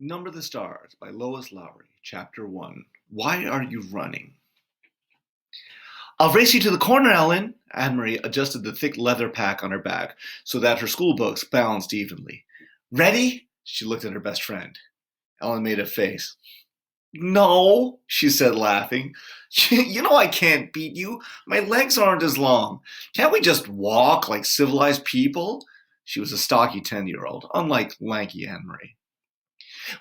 Number the Stars by Lois Lowry, Chapter 1. Why are you running? I'll race you to the corner, Ellen. Anne-Marie adjusted the thick leather pack on her back so that her school books balanced evenly. Ready? She looked at her best friend. Ellen made a face. No, she said, laughing. You know I can't beat you. My legs aren't as long. Can't we just walk like civilized people? She was a stocky 10-year-old, unlike lanky Anne-Marie.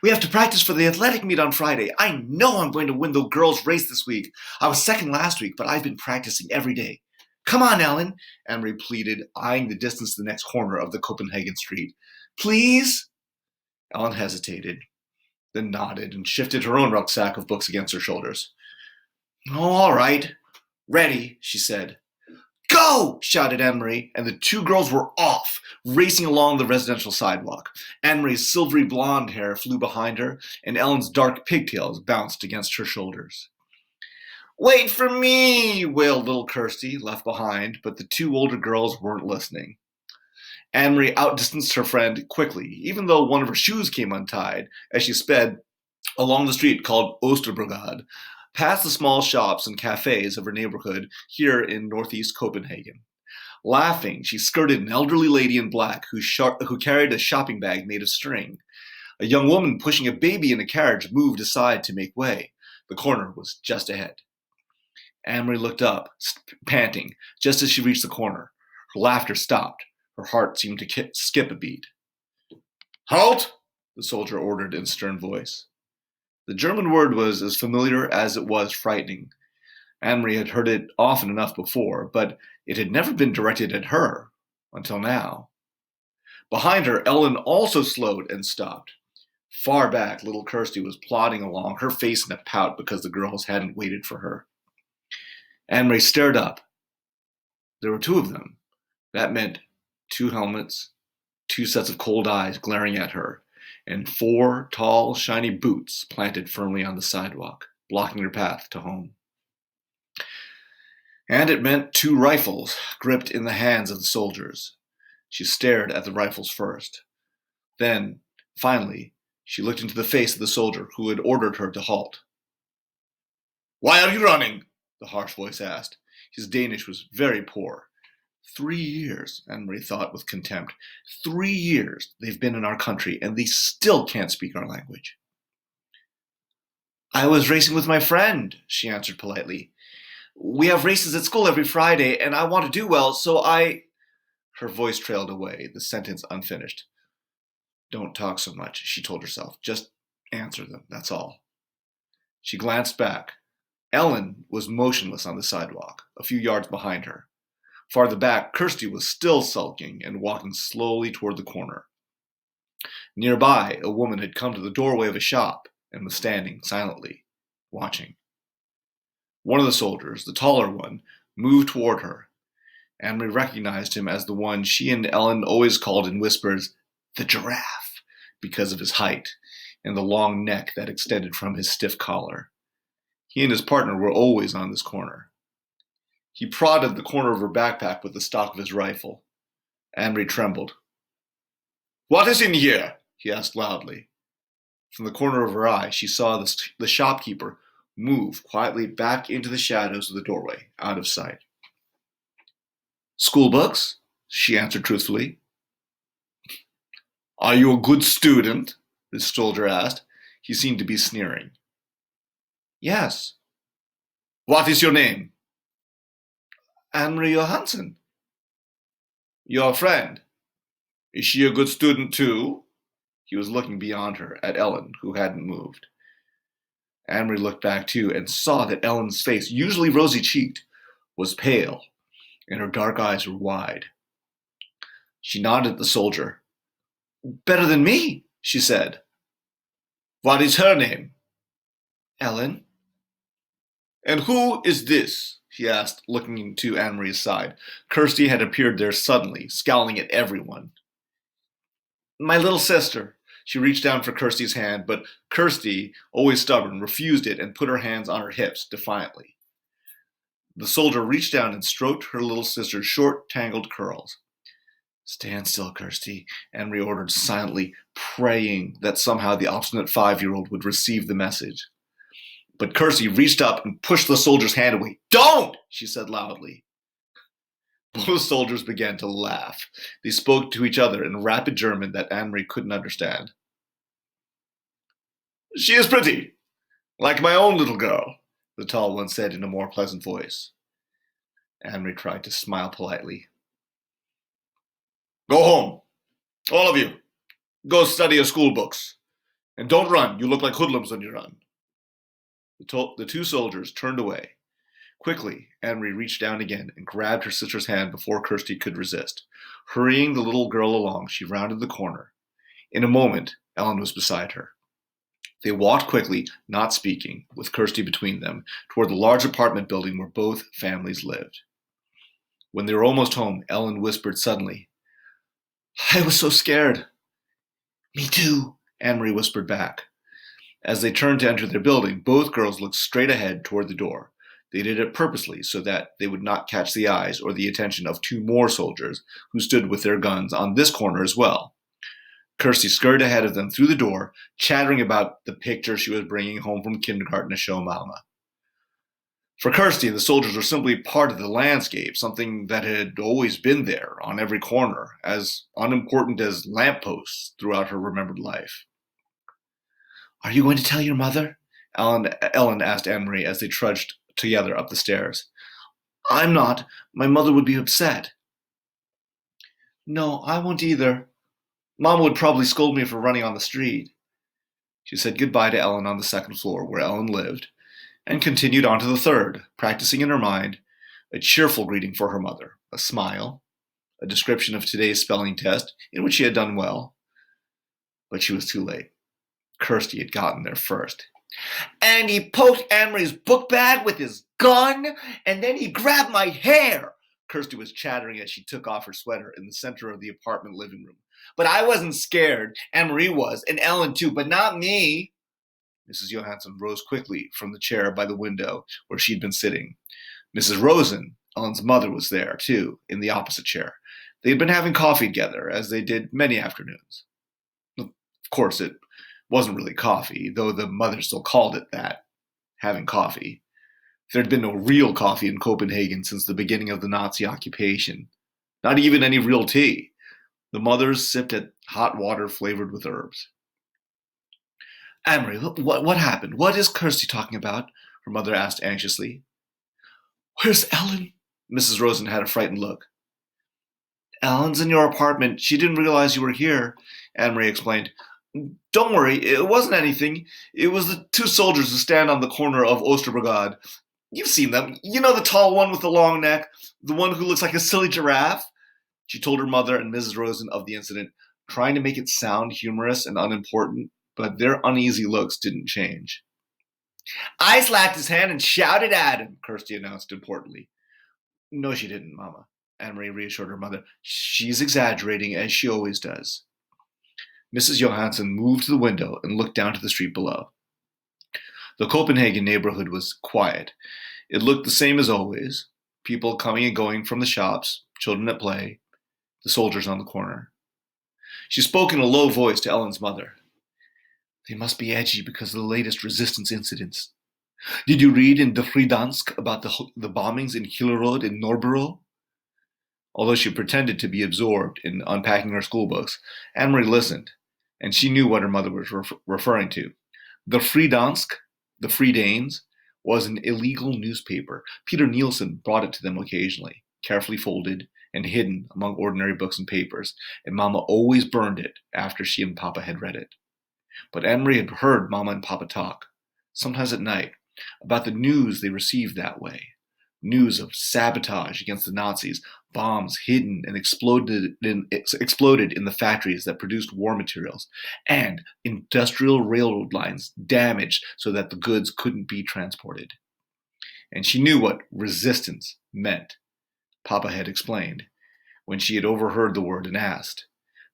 We have to practice for the athletic meet on Friday. I know I'm going to win the girls' race this week. I was second last week, but I've been practicing every day. Come on, Ellen, Anne-Marie pleaded, eyeing the distance to the next corner of the Copenhagen street. Please? Ellen hesitated, then nodded and shifted her own rucksack of books against her shoulders. Oh, all right. Ready, she said. Go! Shouted Anne-Marie, and the two girls were off, racing along the residential sidewalk. Anne-Marie's silvery blonde hair flew behind her, and Ellen's dark pigtails bounced against her shoulders. Wait for me, wailed little Kirsty, left behind, but the two older girls weren't listening. Anne-Marie outdistanced her friend quickly, even though one of her shoes came untied, as she sped along the street called Oosterbrogade, past the small shops and cafes of her neighborhood here in northeast Copenhagen. Laughing, she skirted an elderly lady in black who carried a shopping bag made of string. A young woman pushing a baby in a carriage moved aside to make way. The corner was just ahead. Anne-Marie looked up, panting, just as she reached the corner. Her laughter stopped. Her heart seemed to skip a beat. Halt! The soldier ordered in a stern voice. The German word was as familiar as it was frightening. Anne-Marie had heard it often enough before, but it had never been directed at her until now. Behind her, Ellen also slowed and stopped. Far back, little Kirsty was plodding along, her face in a pout because the girls hadn't waited for her. Anne-Marie stared up. There were two of them. That meant two helmets, two sets of cold eyes glaring at her, and four tall, shiny boots planted firmly on the sidewalk, blocking her path to home. And it meant two rifles gripped in the hands of the soldiers. She stared at the rifles first. Then, finally, she looked into the face of the soldier who had ordered her to halt. Why are you running? The harsh voice asked. His Danish was very poor. 3 years, Anne-Marie thought with contempt. 3 years they've been in our country, and they still can't speak our language. I was racing with my friend, she answered politely. We have races at school every Friday, and I want to do well, so I... Her voice trailed away, the sentence unfinished. Don't talk so much, she told herself. Just answer them, that's all. She glanced back. Ellen was motionless on the sidewalk, a few yards behind her. Farther back, Kirsty was still sulking and walking slowly toward the corner. Nearby, a woman had come to the doorway of a shop and was standing silently, watching. One of the soldiers, the taller one, moved toward her. Anne-Marie recognized him as the one she and Ellen always called in whispers, the giraffe, because of his height and the long neck that extended from his stiff collar. He and his partner were always on this corner. He prodded the corner of her backpack with the stock of his rifle. Anne-Marie trembled. What is in here? He asked loudly. From the corner of her eye, she saw the shopkeeper move quietly back into the shadows of the doorway, out of sight. School books, she answered truthfully. Are you a good student? The soldier asked. He seemed to be sneering. Yes. What is your name? Anne-Marie Johansson. Your friend. Is she a good student too? He was looking beyond her, at Ellen, who hadn't moved. Anne-Marie looked back too and saw that Ellen's face, usually rosy-cheeked, was pale, and her dark eyes were wide. She nodded at the soldier. Better than me, she said. What is her name? Ellen. And who is this? He asked, looking to Anne-Marie's side. Kirsty had appeared there suddenly, scowling at everyone. My little sister. She reached down for Kirsty's hand, but Kirsty, always stubborn, refused it and put her hands on her hips defiantly. The soldier reached down and stroked her little sister's short, tangled curls. Stand still, Kirsty, Henry ordered silently, praying that somehow the obstinate 5-year-old would receive the message. But Kirsty reached up and pushed the soldier's hand away. "Don't!" she said loudly. Both soldiers began to laugh. They spoke to each other in rapid German that Anne-Marie couldn't understand. "She is pretty, like my own little girl," the tall one said in a more pleasant voice. Anne-Marie tried to smile politely. "Go home, all of you. Go study your school books. And don't run. You look like hoodlums when you run." The two soldiers turned away. Quickly, Anne-Marie reached down again and grabbed her sister's hand before Kirsty could resist. Hurrying the little girl along, she rounded the corner. In a moment, Ellen was beside her. They walked quickly, not speaking, with Kirsty between them, toward the large apartment building where both families lived. When they were almost home, Ellen whispered suddenly, "I was so scared." "Me too," Anne-Marie whispered back. As they turned to enter their building, both girls looked straight ahead toward the door. They did it purposely so that they would not catch the eyes or the attention of 2 more soldiers who stood with their guns on this corner as well. Kirsty scurried ahead of them through the door, chattering about the picture she was bringing home from kindergarten to show Mama. For Kirsty, the soldiers were simply part of the landscape, something that had always been there on every corner, as unimportant as lampposts throughout her remembered life. "Are you going to tell your mother?" Ellen asked Anne-Marie as they trudged together up the stairs. "I'm not. My mother would be upset." "No, I won't either. Mama would probably scold me for running on the street." She said goodbye to Ellen on the 2nd floor, where Ellen lived, and continued on to the 3rd, practicing in her mind a cheerful greeting for her mother, a smile, a description of today's spelling test, in which she had done well. But she was too late. Kirsty had gotten there first. "And he poked Anne-Marie's book bag with his gun, and then he grabbed my hair," Kirsty was chattering as she took off her sweater in the center of the apartment living room. "But I wasn't scared. Anne-Marie was, and Ellen too, but not me." Mrs. Johansson rose quickly from the chair by the window where she'd been sitting. Mrs. Rosen, Ellen's mother, was there, too, in the opposite chair. They had been having coffee together, as they did many afternoons. Of course, it wasn't really coffee, though the mother still called it that, having coffee. There had been no real coffee in Copenhagen since the beginning of the Nazi occupation. Not even any real tea. The mothers sipped at hot water flavored with herbs. "Anne-Marie, what happened? What is Kirsty talking about?" her mother asked anxiously. "Where's Ellen?" Mrs. Rosen had a frightened look. "Ellen's in your apartment. She didn't realize you were here," Anne-Marie explained. "Don't worry, it wasn't anything. It was the 2 soldiers who stand on the corner of Osterbrigade. You've seen them. You know the tall one with the long neck, the one who looks like a silly giraffe?" She told her mother and Mrs. Rosen of the incident, trying to make it sound humorous and unimportant, but their uneasy looks didn't change. "I slapped his hand and shouted at him," Kirsty announced importantly. "No, she didn't, Mama," Anne-Marie reassured her mother. "She's exaggerating, as she always does." Mrs. Johansson moved to the window and looked down to the street below. The Copenhagen neighborhood was quiet. It looked the same as always. People coming and going from the shops, children at play, the soldiers on the corner. She spoke in a low voice to Ellen's mother. "They must be edgy because of the latest resistance incidents. Did you read in the Fridansk about the bombings in Hillerød and Nordbro?" Although she pretended to be absorbed in unpacking her school books, Anne-Marie listened, and she knew what her mother was referring to. The Fridansk, the Free Danes, was an illegal newspaper. Peter Nielsen brought it to them occasionally, carefully folded and hidden among ordinary books and papers, and Mama always burned it after she and Papa had read it. But Anne-Marie had heard Mama and Papa talk, sometimes at night, about the news they received that way. News of sabotage against the Nazis, bombs hidden and exploded in the factories that produced war materials, and industrial railroad lines damaged so that the goods couldn't be transported. And she knew what resistance meant. Papa had explained, when she had overheard the word and asked.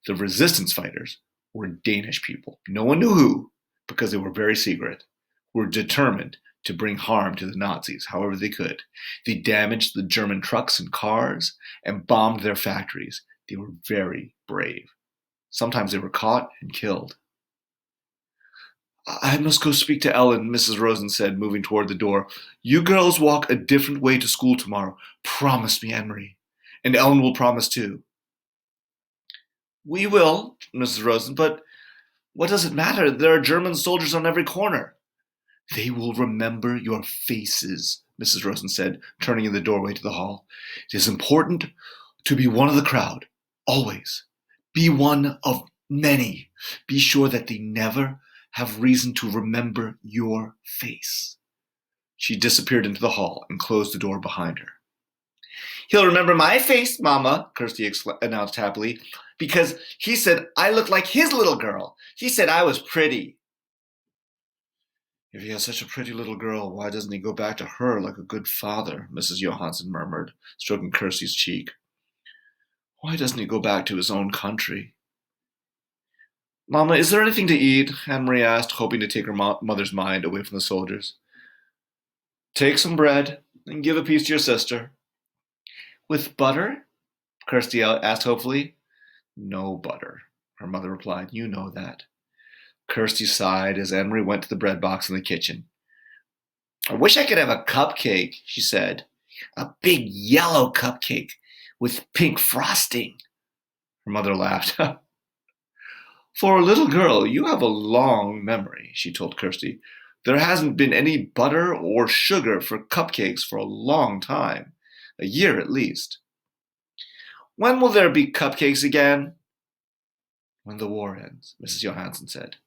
The resistance fighters were Danish people. No one knew who, because they were very secret, were determined to bring harm to the Nazis however they could. They damaged the German trucks and cars and bombed their factories, They were very brave. Sometimes they were caught and killed. I must go speak to Ellen, Mrs. Rosen said, moving toward the door. You girls walk a different way to school tomorrow. Promise me, Anne-Marie. And Ellen will promise too. We will, Mrs. Rosen, but what does it matter? There are German soldiers on every corner. They will remember your faces, Mrs. Rosen said, turning in the doorway to the hall. It is important to be one of the crowd, always. Be one of many. Be sure that they never have reason to remember your face. She disappeared into the hall and closed the door behind her. He'll remember my face, Mama, Kirsty announced happily, because he said I looked like his little girl. He said I was pretty. If he has such a pretty little girl, why doesn't he go back to her like a good father? Mrs. Johansson murmured, stroking Kirsty's cheek. Why doesn't he go back to his own country? Mama, is there anything to eat? Anne-Marie asked, hoping to take her mother's mind away from the soldiers. Take some bread and give a piece to your sister. With butter? Kirsty asked hopefully. No butter, her mother replied. You know that. Kirsty sighed as Anne-Marie went to the bread box in the kitchen. I wish I could have a cupcake, she said. A big yellow cupcake with pink frosting. Her mother laughed. For a little girl, you have a long memory, she told Kirsty. There hasn't been any butter or sugar for cupcakes for a long time. A year at least. When will there be cupcakes again? When the war ends, Mrs. Johansson said.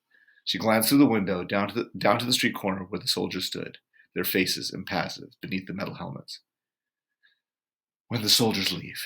She glanced through the window down to the street corner where the soldiers stood, their faces impassive beneath the metal helmets. When the soldiers leave.